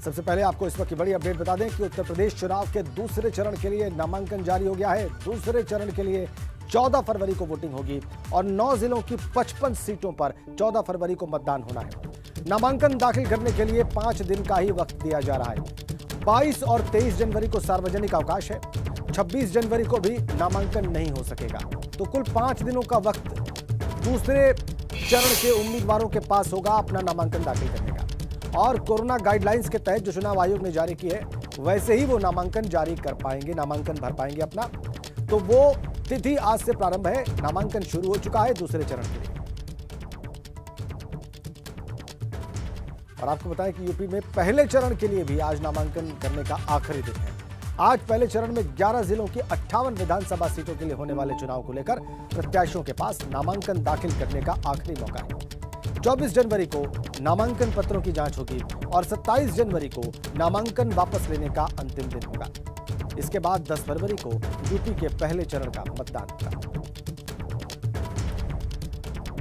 सबसे पहले आपको इस वक्त की बड़ी अपडेट बता दें कि उत्तर प्रदेश चुनाव के दूसरे चरण के लिए नामांकन जारी हो गया है। दूसरे चरण के लिए 14 फरवरी को वोटिंग होगी और 9 जिलों की 55 सीटों पर 14 फरवरी को मतदान होना है। नामांकन दाखिल करने के लिए 5 दिन का ही वक्त दिया जा रहा है। 22 और 23 जनवरी को सार्वजनिक अवकाश है। 26 जनवरी को भी नामांकन नहीं हो सकेगा। तो कुल 5 दिनों का वक्त दूसरे चरण के उम्मीदवारों के पास होगा अपना नामांकन दाखिल करने का। और कोरोना गाइडलाइंस के तहत जो चुनाव आयोग ने जारी की है वैसे ही वो नामांकन जारी कर पाएंगे, नामांकन भर पाएंगे अपना। तो वो तिथि आज से प्रारंभ है। नामांकन शुरू हो चुका है दूसरे चरण के लिए। और आपको बताएं कि यूपी में पहले चरण के लिए भी आज नामांकन करने का आखिरी दिन है। आज पहले चरण में 11 जिलों की 58 विधानसभा सीटों के लिए होने वाले चुनाव को लेकर प्रत्याशियों के पास नामांकन दाखिल करने का आखिरी मौका है। 24 जनवरी को नामांकन पत्रों की जांच होगी और 27 जनवरी को नामांकन वापस लेने का अंतिम दिन होगा। इसके बाद 10 फरवरी को यूपी के पहले चरण का मतदान होगा।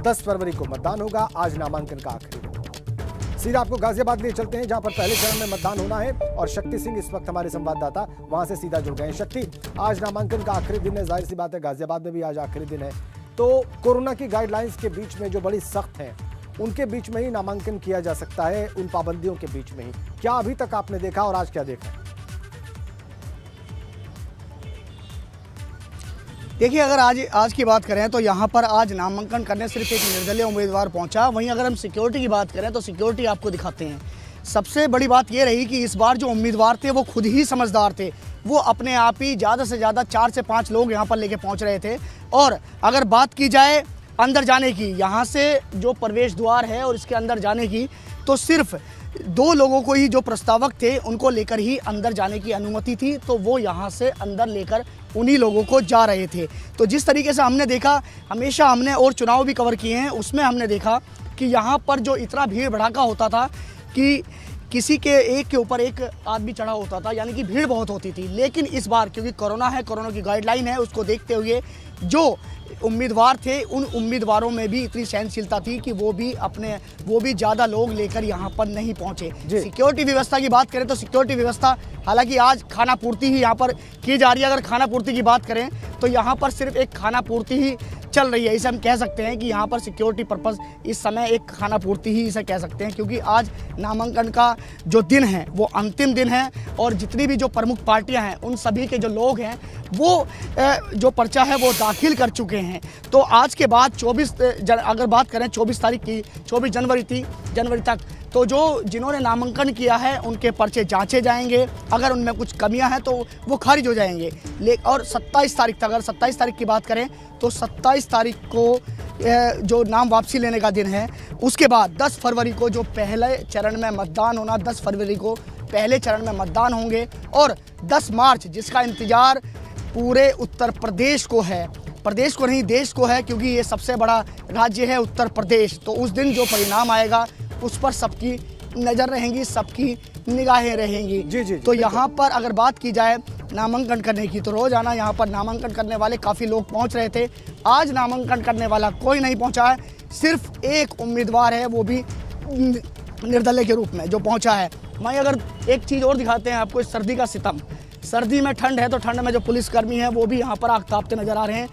10 फरवरी को मतदान होगा। आज नामांकन का आखिरी दिन। सीधा आपको गाजियाबाद लिए चलते हैं, जहां पर पहले चरण में मतदान होना है और शक्ति सिंह इस वक्त हमारे संवाददाता वहां से सीधा जुड़ गए हैं। शक्ति, आज नामांकन का आखिरी दिन है, जाहिर सी बात है गाजियाबाद में भी आज आखिरी दिन है। तो कोरोना की गाइडलाइंस के बीच में जो बड़ी सख्त है उनके बीच में ही नामांकन किया जा सकता है, उन पाबंदियों के बीच में ही। क्या अभी तक आपने देखा और आज क्या देखा? देखिए, अगर आज की बात करें तो यहाँ पर आज नामांकन करने सिर्फ एक निर्दलीय उम्मीदवार पहुंचा। वहीं अगर हम सिक्योरिटी की बात करें तो सिक्योरिटी आपको दिखाते हैं। सबसे बड़ी बात ये रही कि इस बार जो उम्मीदवार थे वो खुद ही समझदार थे। वो अपने आप ही ज़्यादा से ज़्यादा 4 से 5 लोग यहाँ पर लेके पहुँच रहे थे। और अगर बात की जाए अंदर जाने की, यहाँ से जो प्रवेश द्वार है और इसके अंदर जाने की, तो सिर्फ 2 लोगों को ही, जो प्रस्तावक थे, उनको लेकर ही अंदर जाने की अनुमति थी। तो वो यहाँ से अंदर लेकर उन्हीं लोगों को जा रहे थे। तो जिस तरीके से हमने देखा, हमेशा हमने और चुनाव भी कवर किए हैं, उसमें हमने देखा कि यहाँ पर जो इतना भीड़ भड़ाका होता था कि किसी के एक के ऊपर एक आदमी चढ़ा होता था, यानी कि भीड़ बहुत होती थी। लेकिन इस बार क्योंकि कोरोना है, कोरोना की गाइडलाइन है, उसको देखते हुए जो उम्मीदवार थे उन उम्मीदवारों में भी इतनी सहनशीलता थी कि वो भी ज़्यादा लोग लेकर यहाँ पर नहीं पहुँचे। सिक्योरिटी व्यवस्था की बात करें तो सिक्योरिटी व्यवस्था, हालांकि आज खाना पूर्ति ही यहाँ पर की जा रही है। अगर खाना पूर्ति की बात करें तो यहाँ पर सिर्फ एक खाना पूर्ति ही चल रही है। इसे हम कह सकते हैं कि यहाँ पर सिक्योरिटी पर्पस इस समय एक खाना पूर्ति ही इसे कह सकते हैं, क्योंकि आज नामांकन का जो दिन है वो अंतिम दिन है। और जितनी भी जो प्रमुख पार्टियां हैं उन सभी के जो लोग हैं वो जो पर्चा है वो दाखिल कर चुके हैं। तो आज के बाद अगर बात करें 24 तारीख की, 24 जनवरी तक, तो जिन्होंने नामांकन किया है उनके पर्चे जांचे जाएंगे। अगर उनमें कुछ कमियां हैं तो वो खारिज हो जाएंगे। और 27 तारीख तक, अगर 27 तारीख की बात करें तो 27 तारीख को जो नाम वापसी लेने का दिन है, उसके बाद 10 फरवरी को जो पहले चरण में मतदान होना, 10 फरवरी को पहले चरण में मतदान होंगे। और 10 मार्च, जिसका इंतजार पूरे उत्तर प्रदेश को है, प्रदेश को नहीं देश को है, क्योंकि ये सबसे बड़ा राज्य है उत्तर प्रदेश। तो उस दिन जो परिणाम आएगा उस पर सबकी नज़र रहेंगी, सबकी निगाहें रहेंगी। जी, तो यहाँ पर अगर बात की जाए नामांकन करने की, तो रोज़ाना यहाँ पर नामांकन करने वाले काफ़ी लोग पहुँच रहे थे। आज नामांकन करने वाला कोई नहीं पहुँचा है। सिर्फ एक उम्मीदवार है, वो भी निर्दलीय के रूप में जो पहुँचा है। वहीं अगर एक चीज़ और दिखाते हैं आपको, सर्दी का सितम। सर्दी में ठंड है तो ठंड में जो पुलिसकर्मी हैं वो भी यहाँ पर आग तापते नज़र आ रहे हैं।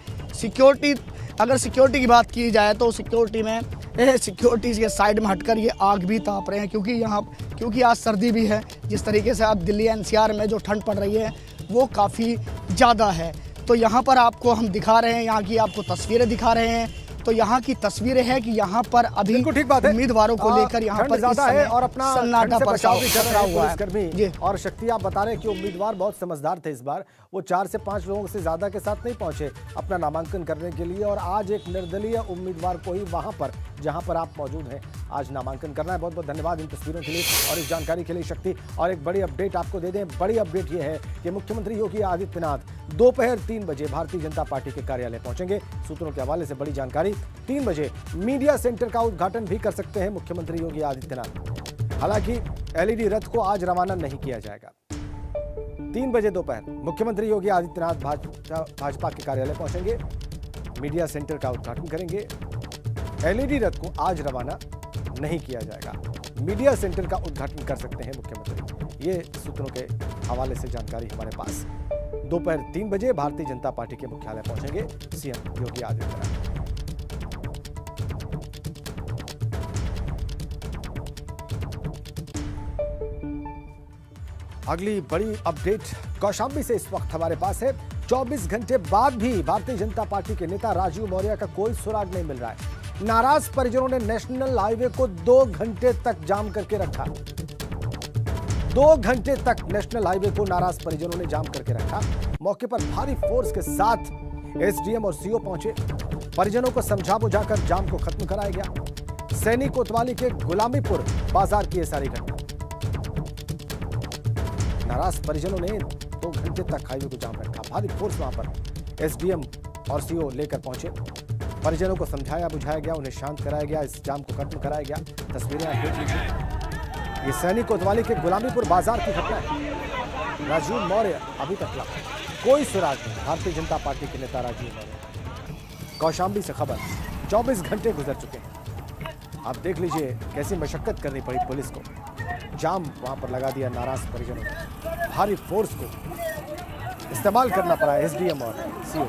अगर सिक्योरिटी की बात की जाए तो सिक्योरिटी के साइड में हटकर ये आग भी ताप रहे हैं, क्योंकि आज सर्दी भी है। जिस तरीके से अब दिल्ली एनसीआर में जो ठंड पड़ रही है वो काफ़ी ज़्यादा है। तो यहाँ पर आपको हम दिखा रहे हैं, यहाँ की आपको तस्वीरें दिखा रहे हैं। तो यहाँ की तस्वीरें हैं कि यहाँ पर अभी उम्मीदवारों को लेकर यहाँ पर ज्यादा है और अपना सन्नाटा बचाव भी कर रहा हुआ है। और शक्ति, आप बता रहे हैं कि उम्मीदवार बहुत समझदार थे इस बार। वो 4 से 5 लोगों से ज्यादा के साथ नहीं पहुंचे अपना नामांकन करने के लिए। और आज एक निर्दलीय उम्मीदवार को ही वहां पर जहां पर आप मौजूद हैं आज नामांकन करना है। बहुत बहुत धन्यवाद इन तस्वीरों के लिए और इस जानकारी के लिए शक्ति। और एक बड़ी अपडेट आपको दे दें। बड़ी अपडेट ये है कि मुख्यमंत्री योगी आदित्यनाथ दोपहर 3 बजे भारतीय जनता पार्टी के कार्यालय पहुंचेंगे। सूत्रों के हवाले से बड़ी जानकारी, 3 बजे मीडिया सेंटर का उद्घाटन भी कर सकते हैं मुख्यमंत्री योगी आदित्यनाथ। हालांकि एलईडी रथ को आज रवाना नहीं किया जाएगा। 3 बजे दोपहर मुख्यमंत्री योगी आदित्यनाथ भाजपा के कार्यालय पहुंचेंगे, मीडिया सेंटर का उद्घाटन करेंगे। एलईडी रथ को आज रवाना नहीं किया जाएगा। मीडिया सेंटर का उद्घाटन कर सकते हैं मुख्यमंत्री। ये सूत्रों के हवाले से जानकारी हमारे पास। दोपहर 3 बजे भारतीय जनता पार्टी के मुख्यालय पहुंचेंगे सीएम योगी आदित्यनाथ। अगली बड़ी अपडेट कौशाम्बी से इस वक्त हमारे पास है। 24 घंटे बाद भी भारतीय जनता पार्टी के नेता राजीव मौर्य का कोई सुराग नहीं मिल रहा है। नाराज परिजनों ने नेशनल हाईवे को 2 घंटे तक जाम करके रखा। 2 घंटे तक नेशनल हाईवे को नाराज परिजनों ने जाम करके रखा। मौके पर भारी फोर्स के साथ एसडीएम और सीओ पहुंचे। परिजनों को समझा बुझाकर जाम को खत्म कराया गया। सैनी कोतवाली के गुलामीपुर बाजार की यह सारी घटना। नाराज परिजनों ने 2 घंटे तक हाईवे को जाम रखा। भारी फोर्स वहां पर एसडीएम और सीओ लेकर पहुंचे। परिजनों को समझाया बुझाया गया, उन्हें शांत कराया गया, इस जाम को खत्म कराया गया। तस्वीरें आप देख लीजिए। ये सैनी कोतवाली के गुलामीपुर बाजार की घटना है। राजीव मौर्य अभी तक लापता, कोई सुराग नहीं। भारतीय जनता पार्टी के नेता राजीव मौर्य। कौशाम्बी से खबर, 24 घंटे गुजर चुके हैं। आप देख लीजिए कैसी मशक्कत करनी पड़ी पुलिस को। जाम वहां पर लगा दिया नाराज परिजनों ने। भारी फोर्स को इस्तेमाल करना पड़ा एसडीएम और सीओ।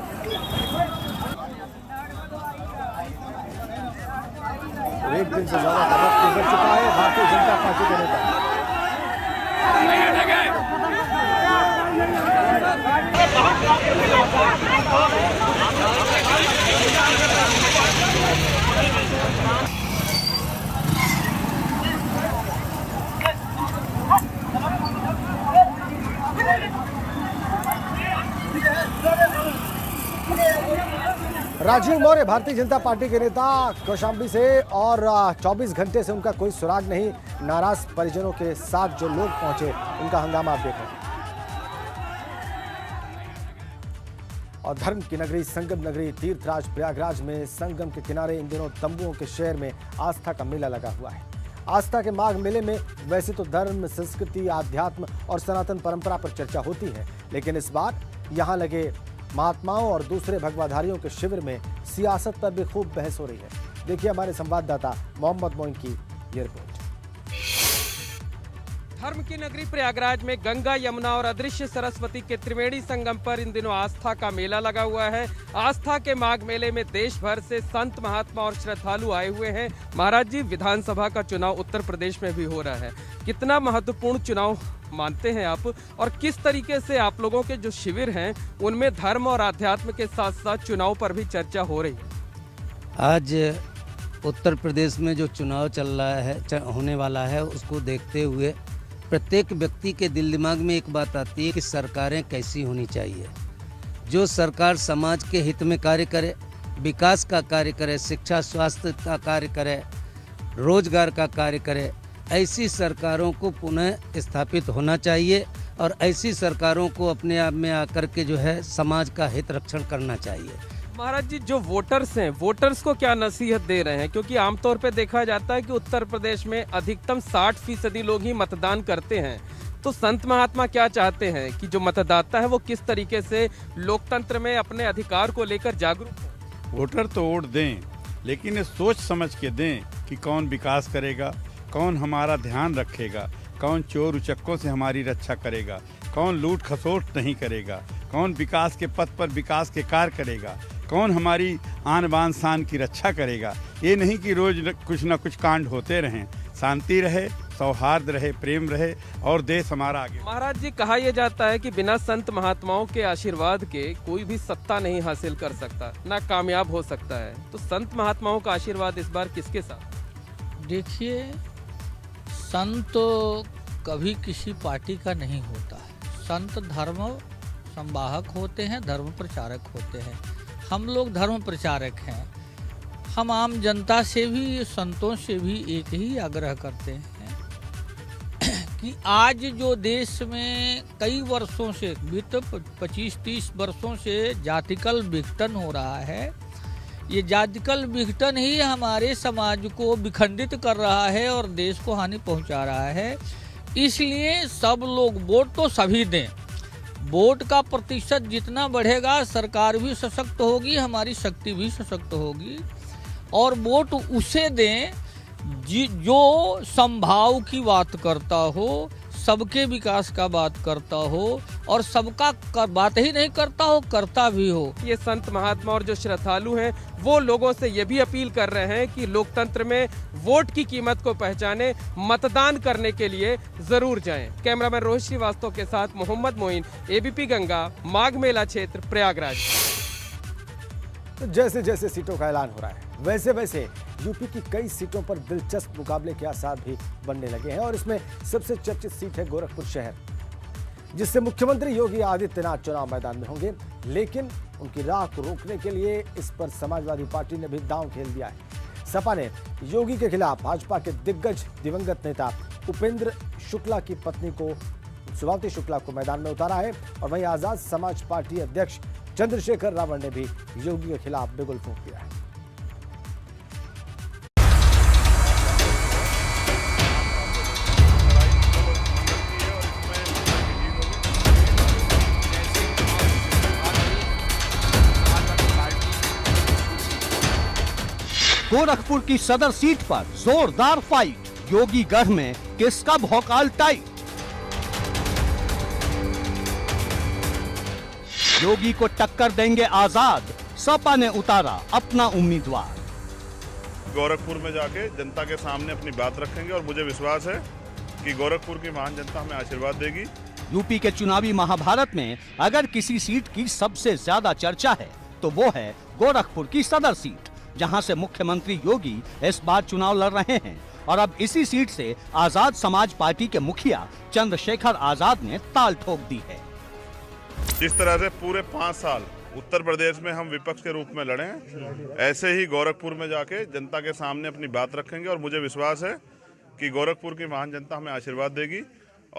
एक दिन से ज्यादा वक्त गुजर चुका है। भारतीय जनता पार्टी के नेता राजीव मौर्य भारतीय जनता पार्टी के नेता कौशाम्बी से, और 24 घंटे से उनका कोई सुराग नहीं। नाराज परिजनों के साथ जो लोग पहुंचे उनका हंगामा आप देख रहे हैं। और धर्म की नगरी, संगम नगरी तीर्थराज प्रयागराज में संगम के किनारे इन दिनों तंबुओं के शहर में आस्था का मेला लगा हुआ है। आस्था के माघ मेले में वैसे तो धर्म, संस्कृति, आध्यात्म और सनातन परंपरा पर चर्चा होती है, लेकिन इस बार यहाँ लगे महात्माओं और दूसरे भगवाधारियों के शिविर में सियासत पर भी खूब बहस हो रही है। देखिए हमारे संवाददाता मोहम्मद मोइन की ये रिपोर्ट। धर्म की नगरी प्रयागराज में गंगा, यमुना और अदृश्य सरस्वती के त्रिवेणी संगम पर इन दिनों आस्था का मेला लगा हुआ है। आस्था के माघ मेले में देश भर से संत, महात्मा और श्रद्धालु आए हुए हैं। महाराज जी, विधानसभा का चुनाव उत्तर प्रदेश में भी हो रहा है, कितना महत्वपूर्ण चुनाव मानते हैं आप, और किस तरीके से आप लोगों के जो शिविर हैं उनमें धर्म और आध्यात्म के साथ साथ चुनाव पर भी चर्चा हो रही है? आज उत्तर प्रदेश में जो चुनाव चल रहा है, होने वाला है, उसको देखते हुए प्रत्येक व्यक्ति के दिल दिमाग में एक बात आती है कि सरकारें कैसी होनी चाहिए। जो सरकार समाज के हित में कार्य करे, विकास का कार्य करे, शिक्षा स्वास्थ्य का कार्य करे, रोजगार का कार्य करे, ऐसी सरकारों को पुनः स्थापित होना चाहिए और ऐसी सरकारों को अपने आप में आकर के जो है समाज का हित रक्षण करना चाहिए। महाराज जी, जो वोटर्स हैं, वोटर्स को क्या नसीहत दे रहे हैं? क्योंकि आमतौर पे देखा जाता है कि उत्तर प्रदेश में अधिकतम 60% लोग ही मतदान करते हैं। तो संत महात्मा क्या चाहते हैं कि जो मतदाता है वो किस तरीके से लोकतंत्र में अपने अधिकार को लेकर जागरूक हो? वोटर तो वोट दें, लेकिन ये सोच समझ के दें कि कौन विकास करेगा, कौन हमारा ध्यान रखेगा, कौन चोर उचक्कों से हमारी रक्षा करेगा, कौन लूट खसोट नहीं करेगा, कौन विकास के पथ पर विकास के कार्य करेगा, कौन हमारी आन बान शान की रक्षा करेगा। ये नहीं कि रोज कुछ ना कुछ कांड होते रहें। शांति रहे, सौहार्द रहे, प्रेम रहे और देश हमारा आगे। महाराज जी, कहा यह जाता है कि बिना संत महात्माओं के आशीर्वाद के कोई भी सत्ता नहीं हासिल कर सकता, ना कामयाब हो सकता है। तो संत महात्माओं का आशीर्वाद इस बार किसके साथ? देखिए, संत कभी किसी पार्टी का नहीं होता है। संत धर्म संवाहक होते हैं, धर्म प्रचारक होते हैं। हम लोग धर्म प्रचारक हैं। हम आम जनता से भी, संतों से भी एक ही आग्रह करते हैं कि आज जो देश में कई वर्षों से, बीते 25-30 वर्षों से जातिकल विघटन हो रहा है, ये जातिकल विघटन ही हमारे समाज को विखंडित कर रहा है और देश को हानि पहुंचा रहा है। इसलिए सब लोग वोट तो सभी दें। वोट का प्रतिशत जितना बढ़ेगा, सरकार भी सशक्त होगी, हमारी शक्ति भी सशक्त होगी। और वोट उसे दें जो संभाव की बात करता हो, सबके विकास का बात करता हो और सबका बात ही नहीं करता हो, करता भी हो। ये संत महात्मा और जो श्रद्धालु हैं वो लोगों से ये भी अपील कर रहे हैं कि लोकतंत्र में वोट की कीमत को पहचाने, मतदान करने के लिए जरूर जाएं। कैमरामैन रोहित श्रीवास्तव के साथ मोहम्मद मोइन, एबीपी गंगा, माघ मेला क्षेत्र, प्रयागराज। तो जैसे जैसे सीटों का ऐलान हो रहा है वैसे वैसे यूपी की कई सीटों पर दिलचस्प मुकाबले के आसार भी बनने लगे हैं और इसमें सबसे चर्चित सीट है गोरखपुर शहर, जिससे मुख्यमंत्री योगी आदित्यनाथ चुनाव मैदान में होंगे। लेकिन उनकी राह को रोकने के लिए इस पर समाजवादी पार्टी ने भी दांव खेल दिया है। सपा ने योगी के खिलाफ भाजपा के दिग्गज दिवंगत नेता उपेंद्र शुक्ला की पत्नी को शिवावती शुक्ला को मैदान में उतारा है और वहीं आजाद समाज पार्टी अध्यक्ष चंद्रशेखर रावण ने भी योगी के खिलाफ बिगुल फूंक दिया है। गोरखपुर की सदर सीट पर जोरदार फाइट, योगी गढ़ में किसका भौकाल टाइट। योगी को टक्कर देंगे आजाद, सपा ने उतारा अपना उम्मीदवार। गोरखपुर में जाके जनता के सामने अपनी बात रखेंगे और मुझे विश्वास है कि गोरखपुर की महान जनता हमें आशीर्वाद देगी। यूपी के चुनावी महाभारत में अगर किसी सीट की सबसे ज्यादा चर्चा है तो वो है गोरखपुर की सदर सीट, जहां से मुख्यमंत्री योगी इस बार चुनाव लड़ रहे हैं और अब इसी सीट से आजाद समाज पार्टी के मुखिया चंद्रशेखर आजाद ने ताल ठोक दी है। जिस तरह से पूरे 5 साल उत्तर प्रदेश में हम विपक्ष के रूप में लड़े हैं, ऐसे ही गोरखपुर में जाके जनता के सामने अपनी बात रखेंगे और मुझे विश्वास है कि गोरखपुर की महान जनता हमें आशीर्वाद देगी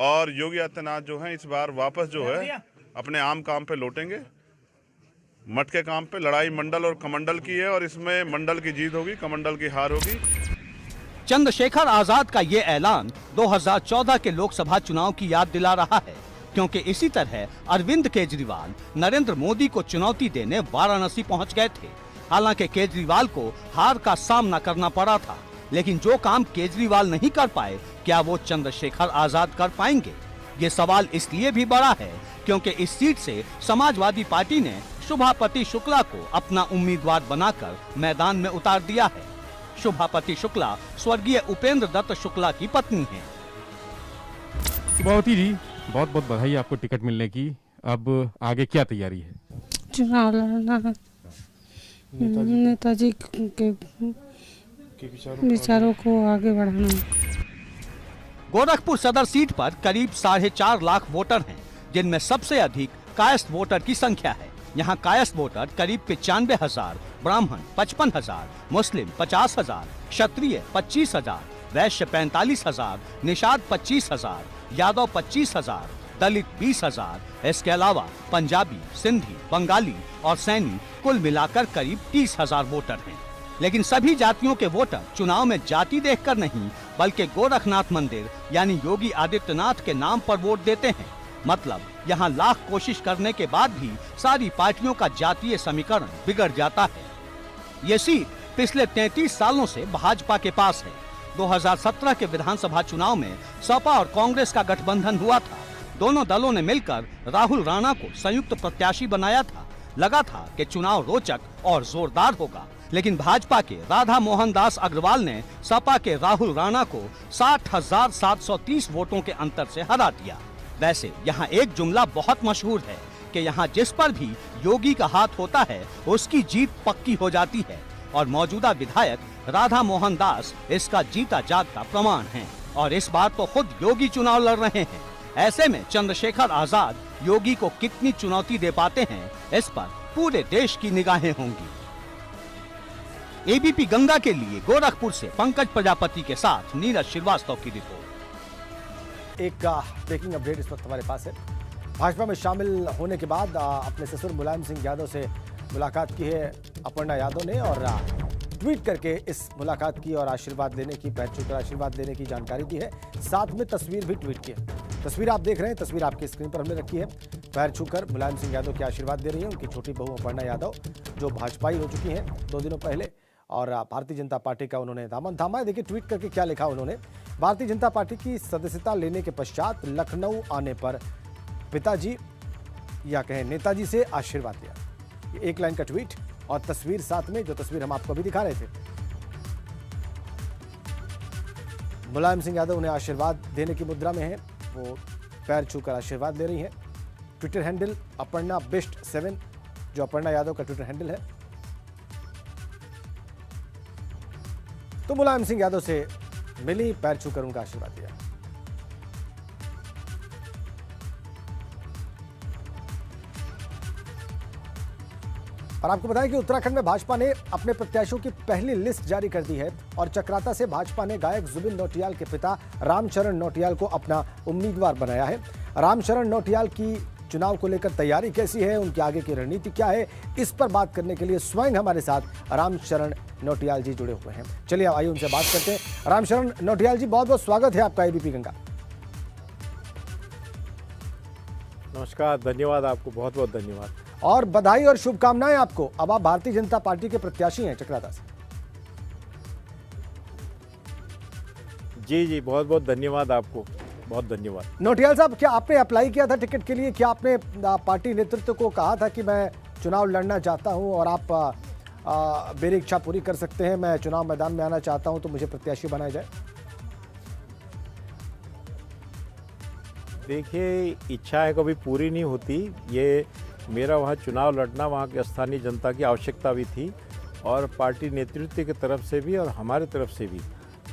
और योगी आदित्यनाथ जो है इस बार वापस जो है अपने आम काम पे लौटेंगे। मठ के काम पे लड़ाई मंडल और कमंडल की है और इसमें मंडल की जीत होगी, कमंडल की हार होगी। चंद्रशेखर आजाद का ये ऐलान 2014 के लोकसभा चुनाव की याद दिला रहा है, क्योंकि इसी तरह अरविंद केजरीवाल नरेंद्र मोदी को चुनौती देने वाराणसी पहुंच गए थे। हालांकि केजरीवाल को हार का सामना करना पड़ा था, लेकिन जो काम केजरीवाल नहीं कर पाए क्या वो चंद्रशेखर आजाद कर पाएंगे? ये सवाल इसलिए भी बड़ा है क्योंकि इस सीट से समाजवादी पार्टी ने शुभापति शुक्ला को अपना उम्मीदवार बनाकर मैदान में उतार दिया है। शुभापति शुक्ला स्वर्गीय उपेंद्र दत्त शुक्ला की पत्नी है। शिवावती जी, बहुत बहुत बधाई आपको टिकट मिलने की। अब आगे क्या तैयारी है? चुनाव लड़ना है, नेताजी के विचारों को आगे बढ़ाना है। गोरखपुर सदर सीट पर करीब 4.5 लाख वोटर हैं, जिनमें सबसे अधिक कायस्थ वोटर की संख्या है। यहाँ कायस्थ वोटर करीब 95,000, ब्राह्मण 55,000, मुस्लिम 50,000, क्षत्रिय 25,000, वैश्य 45,000, निषाद 25,000, यादव 25,000, दलित 20,000। इसके अलावा पंजाबी, सिंधी, बंगाली और सैनी कुल मिलाकर करीब 30,000 वोटर हैं। लेकिन सभी जातियों के वोटर चुनाव में जाति देखकर नहीं बल्कि गोरखनाथ मंदिर यानी योगी आदित्यनाथ के नाम पर वोट देते हैं। मतलब यहाँ लाख कोशिश करने के बाद भी सारी पार्टियों का जातीय समीकरण बिगड़ जाता है। ये सीट पिछले 33 सालों से भाजपा के पास है। 2017 के विधानसभा चुनाव में सपा और कांग्रेस का गठबंधन हुआ था। दोनों दलों ने मिलकर राहुल राणा को संयुक्त प्रत्याशी बनाया था। लगा था कि चुनाव रोचक और जोरदार होगा, लेकिन भाजपा के राधा मोहन दास अग्रवाल ने सपा के राहुल राणा को 60,730 वोटों के अंतर से हरा दिया। वैसे यहाँ एक जुमला बहुत मशहूर है कि यहाँ जिस पर भी योगी का हाथ होता है उसकी जीत पक्की हो जाती है, और मौजूदा विधायक राधा मोहन दास इसका जीता जागता प्रमाण हैं। और इस बार तो खुद योगी चुनाव लड़ रहे हैं। ऐसे में चंद्रशेखर आजाद योगी को कितनी चुनौती दे पाते हैं, इस पर पूरे देश की निगाहें होंगी। एबीपी गंगा के लिए गोरखपुर से पंकज प्रजापति के साथ नीरज श्रीवास्तव की रिपोर्ट। एक ब्रेकिंग अपडेट इस वक्त हमारे पास है। भाजपा में शामिल होने के बाद अपने ससुर मुलायम सिंह यादव से मुलाकात की है अपर्णा यादव ने और ट्वीट करके इस मुलाकात की और आशीर्वाद लेने की, पैर छूकर आशीर्वाद लेने की जानकारी दी है। साथ में तस्वीर भी ट्वीट की है। तस्वीर आप देख रहे हैं, तस्वीर आपकी स्क्रीन पर हमने रखी है। पैर छूकर मुलायम सिंह यादव के आशीर्वाद दे रही है उनकी छोटी बहू अपर्णा यादव, जो भाजपाई हो चुकी हैं 2 दिनों पहले, और भारतीय जनता पार्टी का उन्होंने दामन थामा है। देखिए ट्वीट करके क्या लिखा उन्होंने। भारतीय जनता पार्टी की सदस्यता लेने के पश्चात लखनऊ आने पर पिताजी या कहें नेताजी से आशीर्वाद लिया। ये एक लाइन का ट्वीट और तस्वीर साथ में, जो तस्वीर हम आपको अभी दिखा रहे थे। मुलायम सिंह यादव उन्हें आशीर्वाद देने की मुद्रा में है, वो पैर छूकर आशीर्वाद ले रही हैं। ट्विटर हैंडल अपर्णा बेस्ट 7, जो अपर्णा यादव का ट्विटर हैंडल है। तो मुलायम सिंह यादव से मिली, पैर छूकर उनका आशीर्वाद दिया। और आपको बताएं कि उत्तराखंड में भाजपा ने अपने प्रत्याशियों की पहली लिस्ट जारी कर दी है और चक्राता से भाजपा ने गायक जुबिन नौटियाल के पिता रामचरण नौटियाल को अपना उम्मीदवार बनाया है। रामचरण नौटियाल की चुनाव को लेकर तैयारी कैसी है, उनकी आगे की रणनीति क्या है, इस पर बात करने के लिए स्वयं हमारे साथ रामचरण नौटियाल जी जुड़े हुए हैं। चलिए आइए उनसे बात करते हैं। रामचरण नौटियाल जी, बहुत बहुत स्वागत है आपका एबीपी गंगा। नमस्कार, धन्यवाद आपको, बहुत बहुत धन्यवाद और बधाई और शुभकामनाएं आपको। अब आप भारतीय जनता पार्टी के प्रत्याशी हैं चक्राता से। जी जी, बहुत बहुत धन्यवाद आपको, बहुत धन्यवाद। नौटियाल साहब, क्या आपने अप्लाई किया था टिकट के लिए? क्या आपने पार्टी नेतृत्व को कहा था कि मैं चुनाव लड़ना चाहता हूं और आप मेरी इच्छा पूरी कर सकते हैं, मैं चुनाव मैदान में आना चाहता हूं, तो मुझे प्रत्याशी बनाया जाए? देखिए, इच्छाएं कभी पूरी नहीं होती। ये मेरा वहाँ चुनाव लड़ना वहाँ की स्थानीय जनता की आवश्यकता भी थी और पार्टी नेतृत्व की तरफ से भी और हमारे तरफ से भी,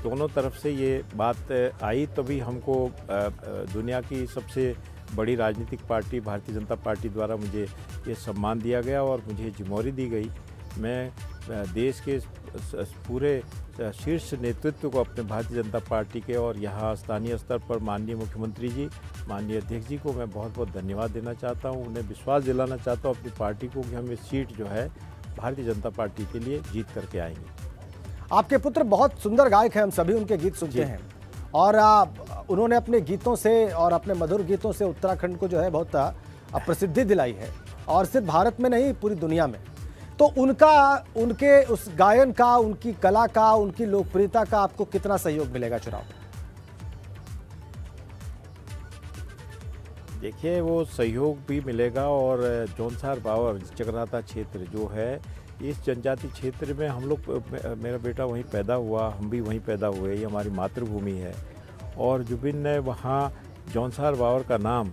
दोनों तरफ से ये बात आई। तभी हमको दुनिया की सबसे बड़ी राजनीतिक पार्टी भारतीय जनता पार्टी द्वारा मुझे ये सम्मान दिया गया और मुझे जिम्मेदारी दी गई। मैं देश के पूरे शीर्ष नेतृत्व को अपने भारतीय जनता पार्टी के और यहाँ स्थानीय स्तर पर माननीय मुख्यमंत्री जी, माननीय अध्यक्ष जी को मैं बहुत बहुत धन्यवाद देना चाहता हूँ। उन्हें विश्वास दिलाना चाहता हूँ अपनी पार्टी को कि हम इस सीट जो है भारतीय जनता पार्टी के लिए जीत करके आएंगे। आपके पुत्र बहुत सुंदर गायक हैं, हम सभी उनके गीत सुनते हैं और उन्होंने अपने गीतों से और अपने मधुर गीतों से उत्तराखंड को जो है बहुत प्रसिद्धि दिलाई है और सिर्फ भारत में नहीं, पूरी दुनिया में। तो उनके उस गायन का, उनकी कला का, उनकी लोकप्रियता का आपको कितना सहयोग मिलेगा चुनाव में? देखिए, वो सहयोग भी मिलेगा और जौनसार बावर चक्राता क्षेत्र जो है, इस जनजाति क्षेत्र में हम लोग, मेरा बेटा वहीं पैदा हुआ, हम भी वहीं पैदा हुए, ये हमारी मातृभूमि है। और जुबिन ने वहाँ जौनसार बावर का नाम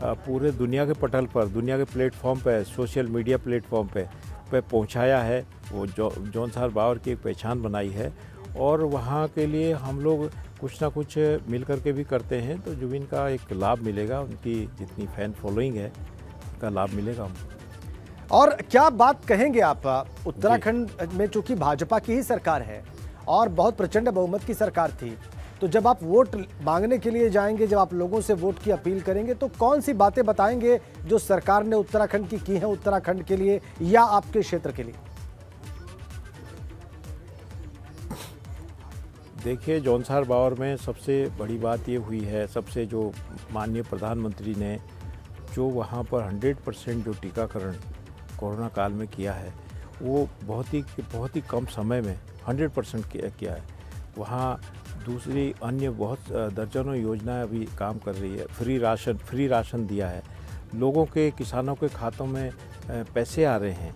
पूरे दुनिया के पटल पर, दुनिया के प्लेटफॉर्म पे, सोशल मीडिया प्लेटफॉर्म पे पहुंचाया है। वो जौनसार बावर की एक पहचान बनाई है और वहाँ के लिए हम लोग कुछ ना कुछ मिल करके भी करते हैं। तो जुबिन का एक लाभ मिलेगा, उनकी जितनी फैन फॉलोइंग है उसका लाभ मिलेगा हमको। और क्या बात कहेंगे आप, उत्तराखंड में चूंकि भाजपा की ही सरकार है और बहुत प्रचंड बहुमत की सरकार थी, तो जब आप वोट मांगने के लिए जाएंगे, जब आप लोगों से वोट की अपील करेंगे, तो कौन सी बातें बताएंगे जो सरकार ने उत्तराखंड की हैं उत्तराखंड के लिए या आपके क्षेत्र के लिए? देखिए, जौनसार बावर में सबसे बड़ी बात ये हुई है, सबसे जो माननीय प्रधानमंत्री ने जो वहाँ पर 100% जो टीकाकरण कोरोना काल में किया है, वो बहुत ही कम समय में 100% किया है। वहाँ दूसरी अन्य बहुत दर्जनों योजनाएं अभी काम कर रही है। फ्री राशन दिया है लोगों के, किसानों के खातों में पैसे आ रहे हैं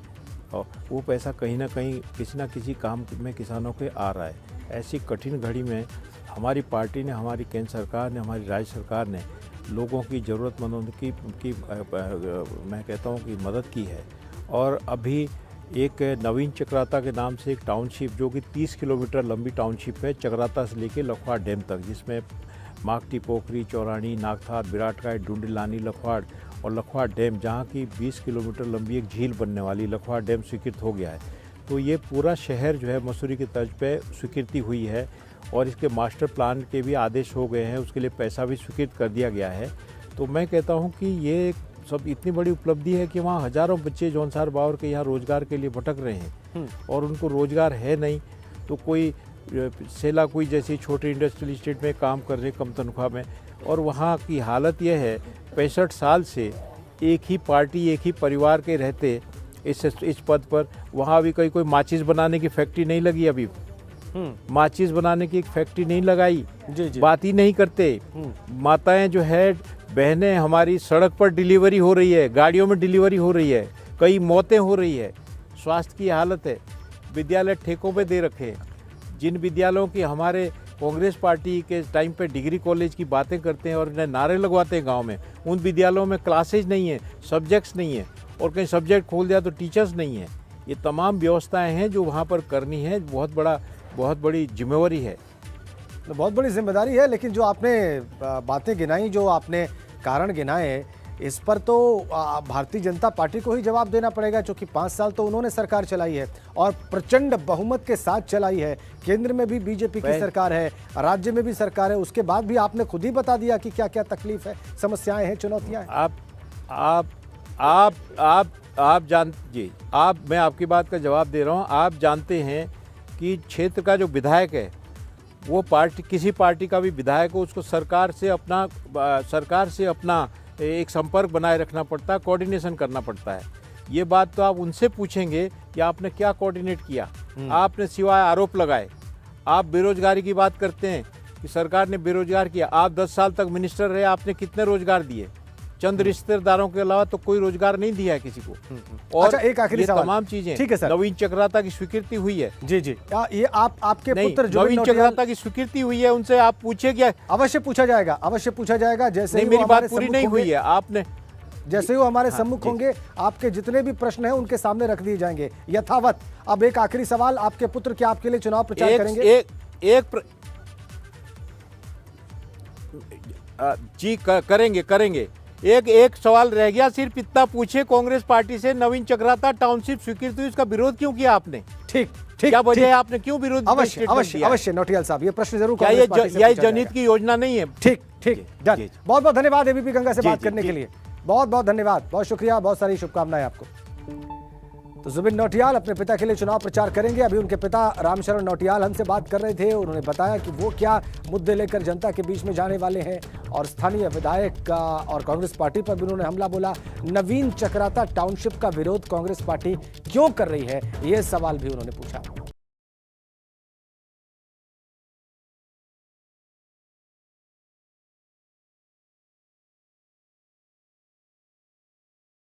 और वो पैसा कहीं ना कहीं किसी न किसी काम में किसानों के आ रहा है। ऐसी कठिन घड़ी में हमारी पार्टी ने, हमारी केंद्र सरकार ने, हमारी राज्य सरकार ने लोगों की, ज़रूरतमंदों की मैं कहता हूँ कि मदद की है। और अभी एक नवीन चक्राता के नाम से एक टाउनशिप, जो कि 30 किलोमीटर लंबी टाउनशिप है, चक्राता से लेकर लखवाड़ डैम तक, जिसमें माकटी, पोखरी, चौरानी, नागथार, विराटकाट, डुंडिलानी, लखवाड़ और लखवाड़ डैम, जहाँ की 20 किलोमीटर लंबी एक झील बनने वाली लखवाड़ डैम स्वीकृत हो गया है। तो ये पूरा शहर जो है मसूरी की तर्ज पे स्वीकृति हुई है और इसके मास्टर प्लान के भी आदेश हो गए हैं, उसके लिए पैसा भी स्वीकृत कर दिया गया है। तो मैं कहता हूँ कि ये सब इतनी बड़ी उपलब्धि है कि वहाँ हज़ारों बच्चे जौनसार बावर के यहाँ रोज़गार के लिए भटक रहे हैं और उनको रोज़गार है नहीं। तो कोई सेला कोई जैसी छोटी इंडस्ट्रियल इस्टेट में काम कर रहे कम तनख्वाह में, और वहाँ की हालत यह है 65 साल से एक ही पार्टी, एक ही परिवार के रहते इस पद पर। वहाँ अभी कोई माचिस बनाने की फैक्ट्री नहीं लगी अभी, माचिस बनाने की एक फैक्ट्री नहीं लगाई, बात ही नहीं करते। माताएं जो है, बहनें हमारी सड़क पर डिलीवरी हो रही है, गाड़ियों में डिलीवरी हो रही है, कई मौतें हो रही है, स्वास्थ्य की हालत है। विद्यालय ठेकों पे दे रखे हैं। जिन विद्यालयों की हमारे कांग्रेस पार्टी के टाइम पे डिग्री कॉलेज की बातें करते हैं और इन्हें नारे लगवाते हैं गांव में, उन विद्यालयों में क्लासेज नहीं है, सब्जेक्ट्स नहीं है, और कहीं सब्जेक्ट खोल दिया तो टीचर्स नहीं है। ये तमाम व्यवस्थाएं हैं जो वहाँ पर करनी है। बहुत बड़ी जिम्मेवारी है, बहुत बड़ी जिम्मेदारी है। लेकिन जो आपने बातें गिनाई, जो आपने कारण गिनाए, इस पर तो भारतीय जनता पार्टी को ही जवाब देना पड़ेगा, क्योंकि 5 साल तो उन्होंने सरकार चलाई है और प्रचंड बहुमत के साथ चलाई है। केंद्र में भी बीजेपी की सरकार है, राज्य में भी सरकार है, उसके बाद भी आपने खुद ही बता दिया कि क्या क्या तकलीफ है, समस्याएं हैं, चुनौतियां हैं। मैं आपकी बात का जवाब दे रहा हूँ। आप जानते हैं कि क्षेत्र का जो विधायक है, वो किसी पार्टी का भी विधायक हो, उसको सरकार से अपना एक संपर्क बनाए रखना पड़ता है, कोऑर्डिनेशन करना पड़ता है। ये बात तो आप उनसे पूछेंगे कि आपने क्या कोऑर्डिनेट किया। आपने सिवाय आरोप लगाए, आप बेरोजगारी की बात करते हैं कि सरकार ने बेरोजगार किया। आप 10 साल तक मिनिस्टर रहे, आपने कितने रोजगार दिए? चंद रिश्तेदारों के अलावा तो कोई रोजगार नहीं दिया है किसी को। और अच्छा, एक आखिरी सवाल, तमाम चीजें, ठीक है सर, नवीन चक्राता की स्वीकृति हुई है। जी ये आपके पुत्र नवीन चक्राता की स्वीकृति हुई है, उनसे आप पूछिए क्या। अवश्य पूछा जाएगा। जैसे मेरी बात पूरी नहीं हुई है, आपने जैसे वो हमारे सम्मुख होंगे, आपके जितने भी प्रश्न हैं उनके सामने रख दिए जाएंगे यथावत। अब एक आखिरी सवाल, आपके पुत्र क्या आपके लिए चुनाव प्रचार करेंगे? करेंगे। एक सवाल रह गया, सिर्फ इतना पूछे, कांग्रेस पार्टी से नवीन चक्राता टाउनशिप स्वीकृति हुई, उसका विरोध क्यों किया आपने? ठीक क्या वजह है, आपने क्यों विरोध? अवश्य नौटियाल साहब, ये प्रश्न जरूर यह जनहित की योजना नहीं है। ठीक बहुत बहुत धन्यवाद एबीपी गंगा से बात करने के लिए, बहुत धन्यवाद, बहुत शुक्रिया, बहुत सारी शुभकामनाएं आपको। तो जुबिन नौटियाल अपने पिता के लिए चुनाव प्रचार करेंगे। अभी उनके पिता रामशरण नौटियाल हमसे बात कर रहे थे, उन्होंने बताया कि वो क्या मुद्दे लेकर जनता के बीच में जाने वाले हैं, और स्थानीय विधायक का और कांग्रेस पार्टी पर भी उन्होंने हमला बोला। नवीन चक्राता टाउनशिप का विरोध कांग्रेस पार्टी क्यों कर रही है, ये सवाल भी उन्होंने पूछा।